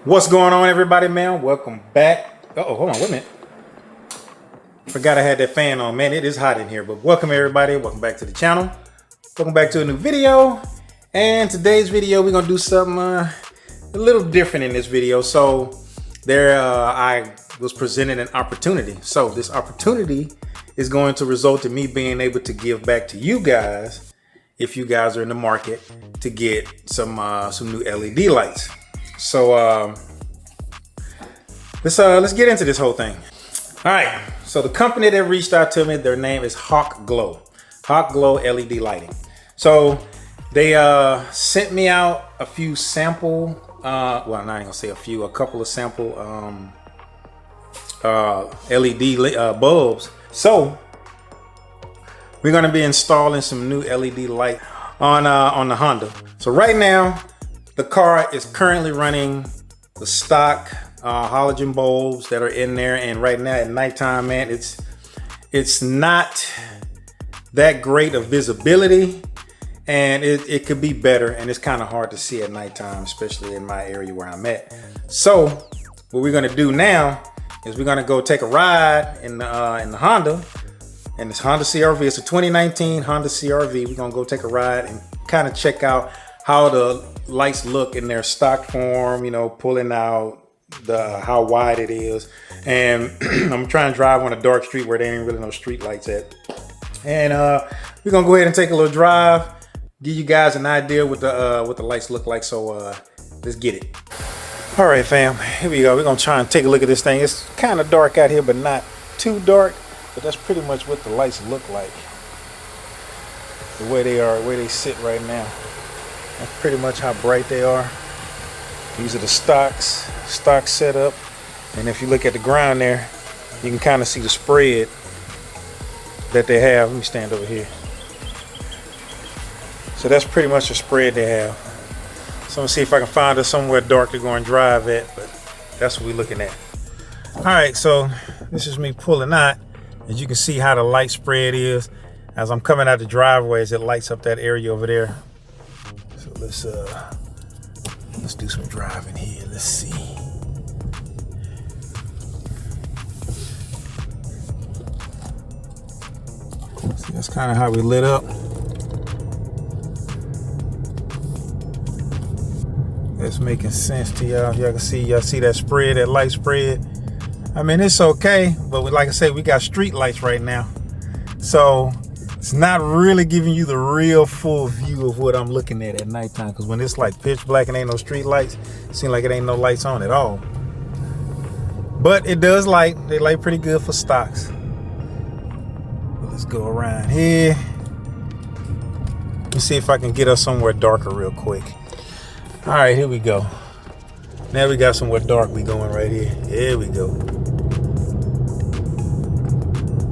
What's going on, everybody, man? Welcome back. Hold on, wait a minute. Forgot I had that fan on, man. It is hot in here, but welcome everybody. Welcome back to the channel. Welcome back to a new video. And today's video, we're gonna do something a little different in this video. So I was presented an opportunity. So this opportunity is going to result in me being able to give back to you guys, if you guys are in the market, to get some new LED lights. So let's get into this whole thing. All right, so the company that reached out to me, their name is Hawkglow LED lighting. So they sent me out a few sample, well, I'm not even gonna say a couple of sample LED bulbs. So we're gonna be installing some new LED light on the Honda. So right now, the car is currently running the stock halogen bulbs that are in there, and right now at nighttime, man, it's not that great of visibility, and it could be better, and it's kind of hard to see at nighttime, especially in my area where I'm at. So what we're gonna do now is we're gonna go take a ride in the Honda, and this Honda CRV. It's a 2019 Honda CRV. We're gonna go take a ride and kind of check out how the lights look in their stock form, you know, pulling out how wide it is. And I'm trying to drive on a dark street where there ain't really no street lights at. And we're gonna go ahead and take a little drive, give you guys an idea what the lights look like. So let's get it. All right, fam, here we go. We're gonna try and take a look at this thing. It's kind of dark out here, but not too dark. But that's pretty much what the lights look like. The way they are, the way they sit right now. That's pretty much how bright they are. These are the stock setup. And if you look at the ground there, you can kind of see the spread that they have. Let me stand over here. So that's pretty much the spread they have. So I'm gonna see if I can find us somewhere dark to go and drive at, but that's what we're looking at. All right, so this is me pulling out. As you can see how the light spread is. As I'm coming out the driveway, as it lights up that area over there. So let's do some driving here. Let's see. See, that's kind of how we lit up. That's making sense to y'all. Y'all can see, y'all see that spread, that light spread. I mean, it's okay, but like I said, we got street lights right now, so it's not really giving you the real full view of what I'm looking at nighttime. Because when it's like pitch black and ain't no street lights, it seems like it ain't no lights on at all. But it does light. They light pretty good for stocks. Let's go around here. Let me see if I can get us somewhere darker real quick. All right, here we go. Now we got somewhere dark. We going right here. Here we go.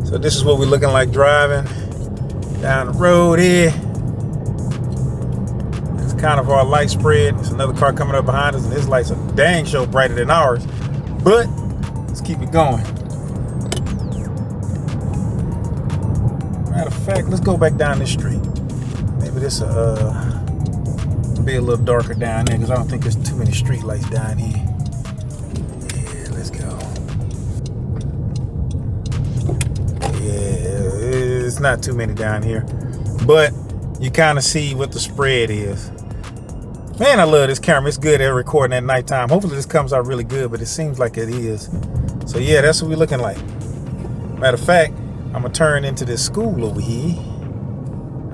So this is what we're looking like driving down the road here. It's kind of our light spread. There's another car coming up behind us, and his lights are dang sure brighter than ours. But let's keep it going. Matter of fact, let's go back down this street. Maybe this be a little darker down there, because I don't think there's too many street lights down here. Yeah, let's go. It's not too many down here, but you kind of see what the spread is. Man, I love this camera. It's good at recording at nighttime. Hopefully this comes out really good, but it seems like it is. So yeah, that's what we're looking like. Matter of fact, I'm gonna turn into this school over here.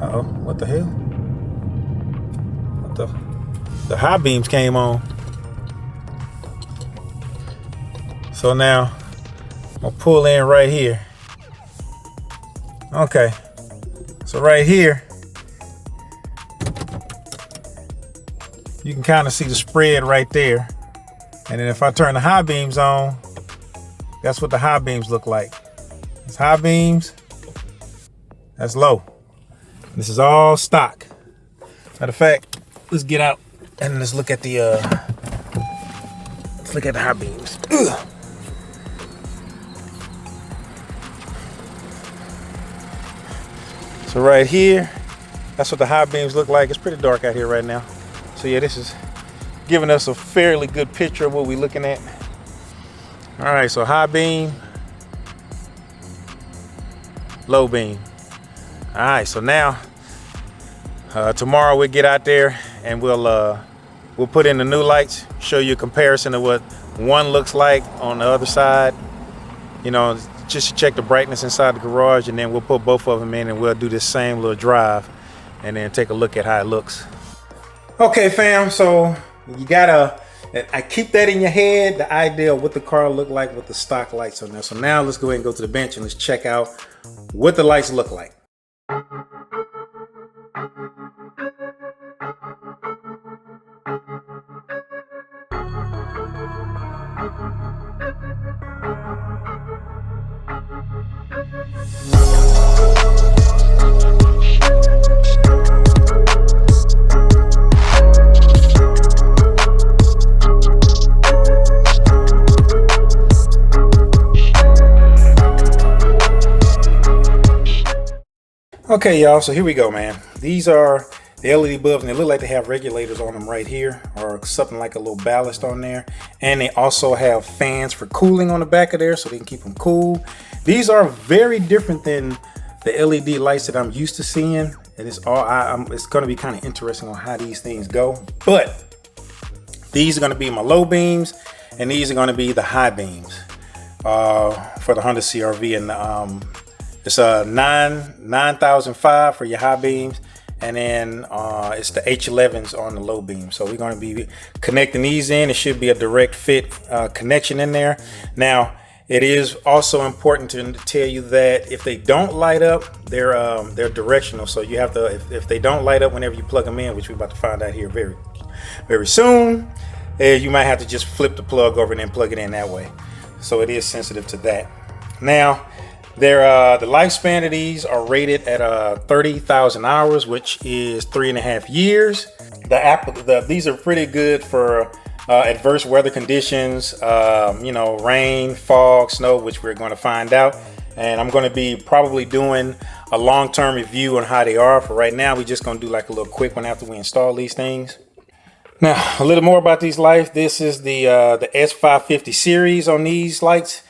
Uh-oh, what the hell? What the high beams came on. So now I'm gonna pull in right here. Okay, so right here, you can kind of see the spread right there. And then if I turn the high beams on, that's what the high beams look like. It's high beams, that's low. This is all stock. Matter of fact, let's get out and let's look at the high beams. Ugh. So right here, that's what the high beams look like. It's pretty dark out here right now. So yeah, this is giving us a fairly good picture of what we're looking at. All right, so high beam, low beam. All right, so now tomorrow we'll get out there and we'll put in the new lights, show you a comparison of what one looks like on the other side. You know, just to check the brightness inside the garage, and then we'll put both of them in and we'll do this same little drive and then take a look at how it looks. Okay, fam, so you gotta, I keep that in your head, the idea of what the car look like with the stock lights on there. So now let's go ahead and go to the bench and let's check out what the lights look like. Okay, y'all, so here we go, man. These are the LED bulbs, and they look like they have regulators on them right here, or something like a little ballast on there. And they also have fans for cooling on the back of there, so they can keep them cool. These are very different than the LED lights that I'm used to seeing. And it's going to be kind of interesting on how these things go. But these are going to be my low beams, and these are going to be the high beams for the Honda CRV. And it's a 9005 for your high beams, and then it's the H11s on the low beam. So we're going to be connecting these in. It should be a direct fit connection in there. Now, it is also important to tell you that if they don't light up, they're directional. So you have to, if they don't light up whenever you plug them in, which we're about to find out here very, very soon, you might have to just flip the plug over and then plug it in that way. So it is sensitive to that. Now, the lifespan of these are rated at 30,000 hours, which is 3.5 years. These are pretty good for adverse weather conditions, you know, rain, fog, snow, which we're going to find out. And I'm going to be probably doing a long-term review on how they are. For right now, we're just going to do like a little quick one after we install these things. Now, a little more about these lights. This is the S550 series on these lights.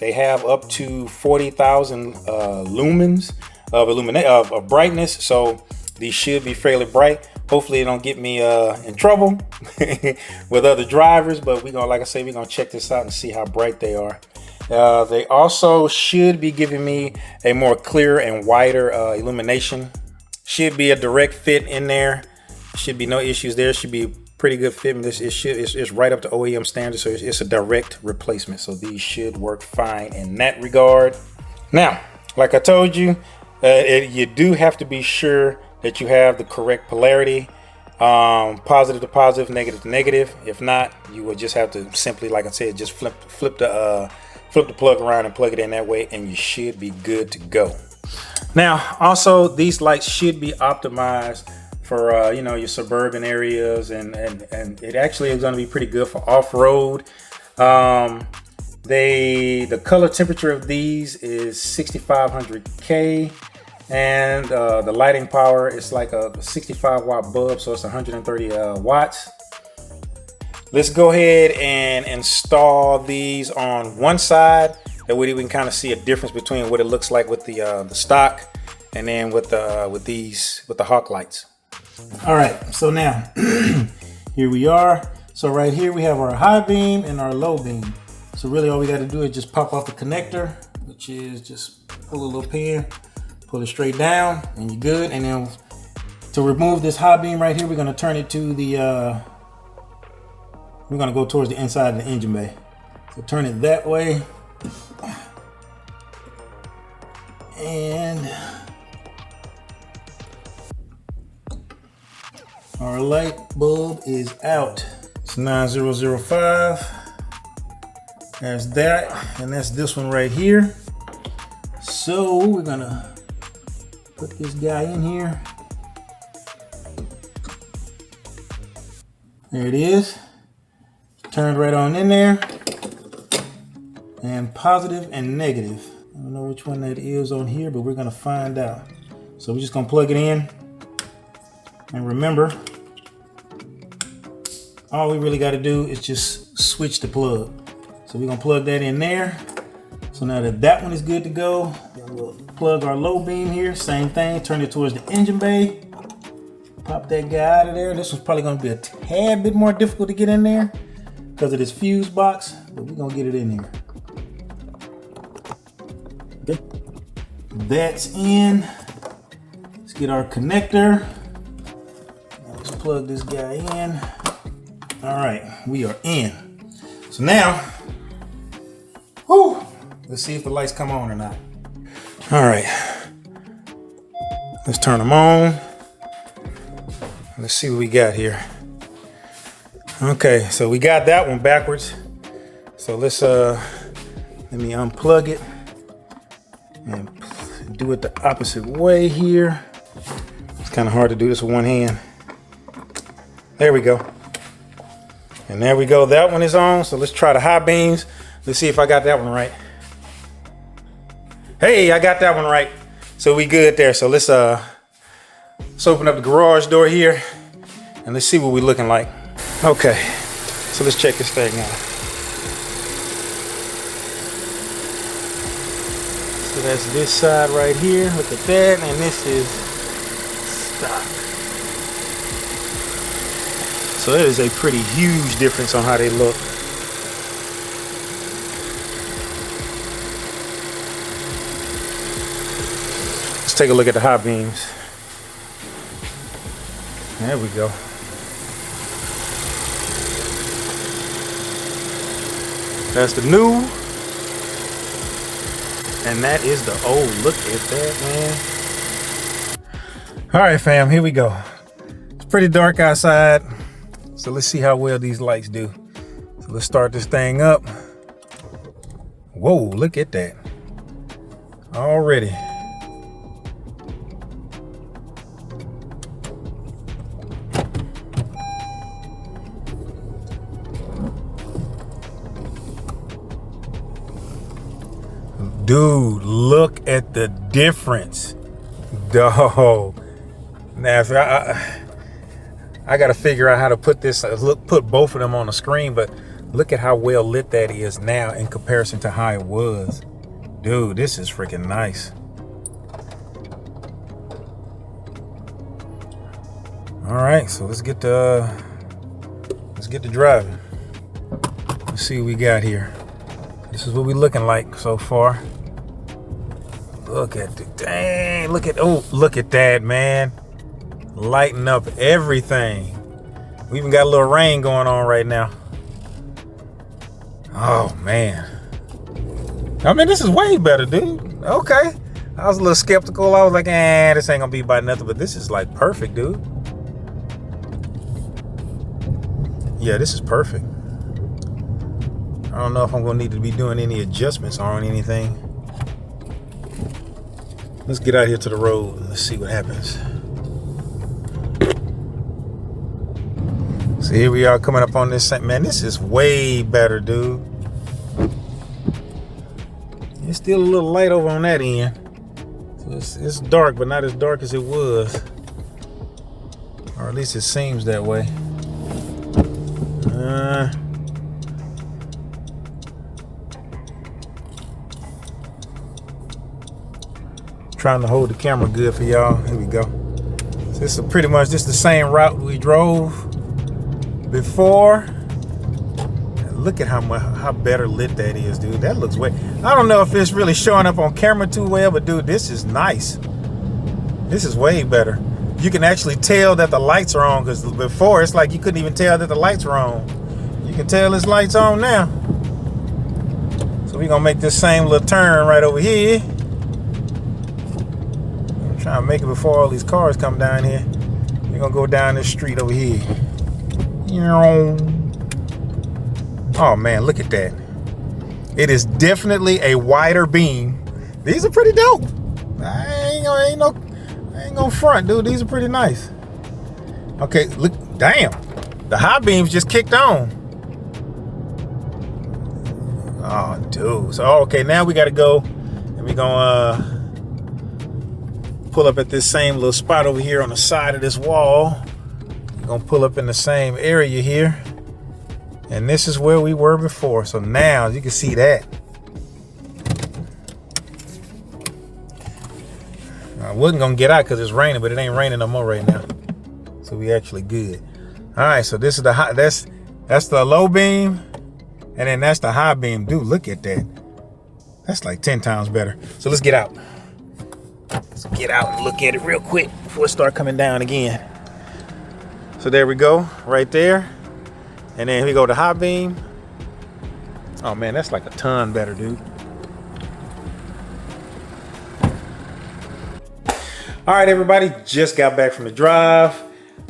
They have up to 40,000 lumens of brightness, so these should be fairly bright. Hopefully, it don't get me in trouble with other drivers. But we're gonna, like I say, we're gonna check this out and see how bright they are. They also should be giving me a more clear and wider illumination. Should be a direct fit in there. Should be no issues there. Should be pretty good fit. It's right up to OEM standards, so it's a direct replacement. So these should work fine in that regard. Now, like I told you, you do have to be sure that you have the correct polarity, positive to positive, negative to negative. If not, you will just have to simply, like I said, just flip the plug around and plug it in that way, and you should be good to go. Now, also, these lights should be optimized for you know, your suburban areas, and it actually is going to be pretty good for off-road. The color temperature of these is 6500 K, and the lighting power is like a 65 watt bulb, so it's 130 watts. Let's go ahead and install these on one side. That way we can kind of see a difference between what it looks like with the stock, and then with the Hawk lights. All right, so now here we are. So right here we have our high beam and our low beam. So really all we got to do is just pop off the connector, which is just pull a little pin, pull it straight down, and you're good. And then to remove this high beam right here, we're going to turn it to the we're going to go towards the inside of the engine bay. So turn it that way, and our light bulb is out. It's 9005. There's that, and that's this one right here. So we're gonna put this guy in here. There it is. Turned right on in there. And positive and negative. I don't know which one that is on here, but we're gonna find out. So we're just gonna plug it in. And remember, all we really got to do is just switch the plug. So we're gonna plug that in there. So now that that one is good to go, then we'll plug our low beam here. Same thing, turn it towards the engine bay. Pop that guy out of there. This one's probably gonna be a tad bit more difficult to get in there because of this fuse box, but we're gonna get it in there. Okay. That's in. Let's get our connector. Now let's plug this guy in. All right, we are in. So now, whew, let's see if the lights come on or not. All right, let's turn them on. Let's see what we got here. Okay, so we got that one backwards. So let's let me unplug it and do it the opposite way here. It's kind of hard to do this with one hand. There we go. And there we go, that one is on. So let's try the high beams. Let's see if I got that one right. Hey, I got that one right. So we good there. So let's open up the garage door here and let's see what we're looking like. Okay, so let's check this thing out. So that's this side right here. Look at that, and this is stock. So it is a pretty huge difference on how they look. Let's take a look at the high beams. There we go. That's the new. And that is the old. Look at that, man. All right, fam, here we go. It's pretty dark outside. So let's see how well these lights do. So let's start this thing up. Whoa, look at that. Already. Dude, look at the difference. Dog. Now, if I got to figure out how to put this, put both of them on the screen, but look at how well lit that is now in comparison to how it was. Dude, this is freaking nice. All right, so let's get to driving. Let's see what we got here. This is what we're looking like so far. Look at the dang, look at that, man. Lighting up everything. We even got a little rain going on right now. Oh man. I mean, this is way better, dude. Okay. I was a little skeptical. I was like, this ain't gonna be by nothing, but this is like perfect, dude. Yeah, this is perfect. I don't know if I'm gonna need to be doing any adjustments on anything. Let's get out here to the road and let's see what happens. So here we are coming up on this thing. Man, this is way better, dude. It's still a little light over on that end. So it's dark, but not as dark as it was. Or at least it seems that way. Trying to hold the camera good for y'all. Here we go. So this is pretty much just the same route we drove before. And look at how better lit that is, dude. That looks way. I don't know if it's really showing up on camera too well, but dude, this is nice. This is way better. You can actually tell that the lights are on, because before it's like you couldn't even tell that the lights were on. You can tell this light's on now. So we're gonna make this same little turn right over here. Trying to make it before all these cars come down here. We're gonna go down this street over here. Oh man, look at that. It is definitely a wider beam. These are pretty dope. I ain't gonna front, dude. These are pretty nice. Okay, look, damn. The high beams just kicked on. Oh, dude. So, okay, now we gotta go and we're gonna pull up at this same little spot over here on the side of this wall. We're gonna pull up in the same area here. And this is where we were before. So now you can see that. I wasn't gonna get out because it's raining, but it ain't raining no more right now. So we actually good. All right, so this is the high, that's the low beam, and then that's the high beam. Dude, look at that. That's like 10 times better. So let's get out. Let's get out and look at it real quick before it start coming down again. So there we go, right there. And then we go to high beam. Oh man, that's like a ton better, dude. All right, everybody, just got back from the drive.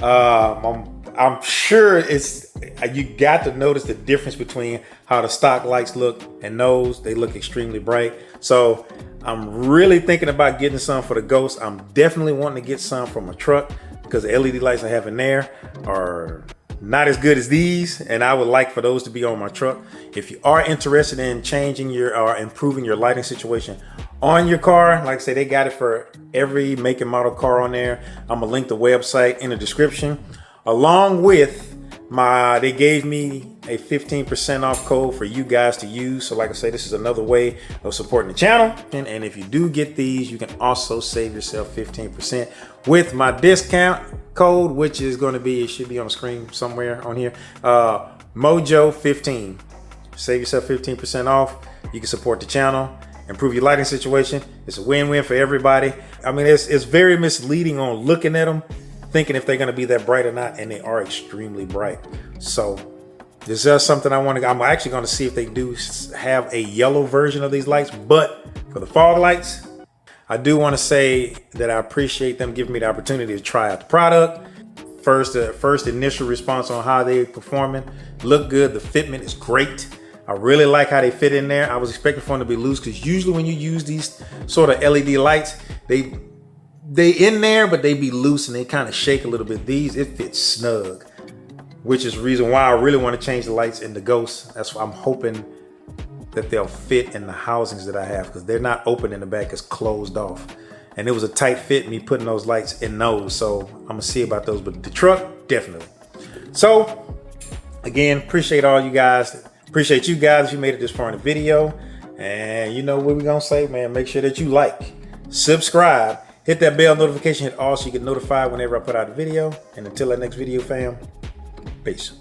I'm sure you got to notice the difference between how the stock lights look and those. They look extremely bright. So I'm really thinking about getting some for the Ghost. I'm definitely wanting to get some from a truck because the LED lights I have in there are not as good as these, and I would like for those to be on my truck. If you are interested in changing your or improving your lighting situation on your car, like I say, they got it for every make and model car on there. I'm gonna link the website in the description, along with they gave me a 15% off code for you guys to use. So like I say, this is another way of supporting the channel. And if you do get these, you can also save yourself 15% with my discount code, which is going to be, it should be on the screen somewhere on here, Mojo15. Save yourself 15% off. You can support the channel, improve your lighting situation. It's a win-win for everybody. I mean, it's very misleading on looking at them, thinking if they're going to be that bright or not, and they are extremely bright. So this is something I'm actually going to see if they do have a yellow version of these lights. But for the fog lights, I do want to say that I appreciate them giving me the opportunity to try out the product. First initial response on how they performing. Look good. The fitment is great. I really like how they fit in there. I was expecting for them to be loose because usually when you use these sort of LED lights, they in there, but they be loose and they kind of shake a little bit. These, it fits snug, which is the reason why I really want to change the lights in the Ghost. That's why I'm hoping that they'll fit in the housings that I have, because they're not open in the back, it's closed off. And it was a tight fit me putting those lights in those. So I'm gonna see about those, but the truck, definitely. So again, appreciate all you guys. Appreciate you guys if you made it this far in the video. And you know what we're gonna say, man, make sure that you like, subscribe, hit that bell notification, hit all so you get notified whenever I put out a video. And until that next video, fam, peace.